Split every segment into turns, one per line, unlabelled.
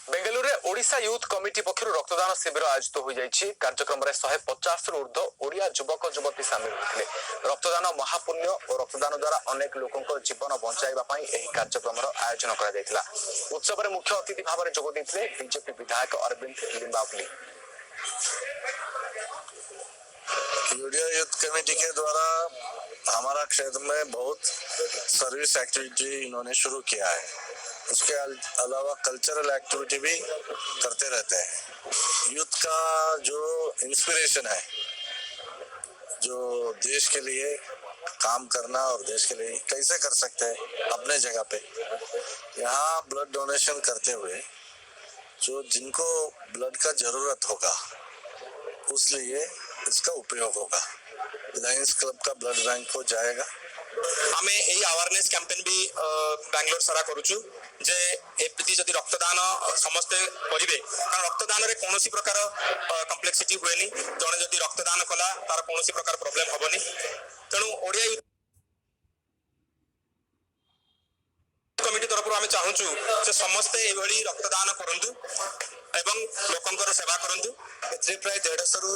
बेंगलुरु में Odisha youth committee पक्षर रक्तदान शिविर आयोजित हो जाइछि। कार्यक्रम में 150 रु ऊर्ध्व ओडिया युवक युवती सामिल होते। रक्तदान महापुण्य और रक्तदान द्वारा अनेक लोकों जीवन बचाइबा पई एही कार्यक्रम आयोजन करा जायतिला। उत्सव में मुख्य अतिथि भाव में जोग देथिले बीजेपी विधायक अरविंद लिम्बावली।
यूडिया यूथ कमेटी के द्वारा हमारा क्षेत्र में बहुत सर्विस एक्टिविटी इन्होंने शुरू किया है। उसके अलावा कल्चरल एक्टिविटी भी करते रहते हैं। यूथ का जो इंस्पिरेशन है, जो देश के लिए काम करना और देश के लिए कैसे कर सकते हैं अपने जगह पे, यहाँ ब्लड डोनेशन करते हुए जो जिनको ब्लड का जरूरत होगा उसलिए इसका उपयोग होगा। लायंस क्लब का ब्लड बैंक को जाएगा।
आमे एही अवेयरनेस कैंपेन भी बेंगलोर सारा करूछु जे एपदी जदि रक्तदान समस्त करिवे, कारण रक्तदान रे कोनोसी प्रकार कॉम्प्लेक्सिटी हुएनी। जने जदि रक्तदान कला तार कोनोसी प्रकार प्रॉब्लम हबनी। तेणु ओडिया कमिटी तरफ आमे चाहूछु जे समस्त एभली रक्तदान करंतु एवं लोकंकर सेवा करंतु। एथरे प्राय 150 रु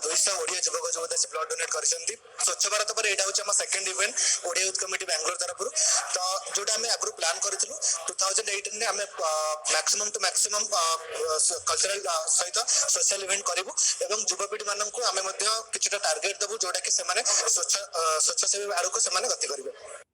200 ओडिया युवक युवती से ब्लड डोनेट करछंती। स्वच्छ भारत पर एटा होछ हम second event Odia youth committee Bangalore तरफ तो जोटा हमें आगु प्लान करितलु 2018 ने हमें मैक्सिमम टू मैक्सिमम कल्चरल सहित सोशल इवेंट करिवु एवं युवपीढ़ी मानन को हमें मध्य किछटा टारगेट दबु जोटा कि से माने स्वच्छ सेवा आड़ को से माने गति करिवे।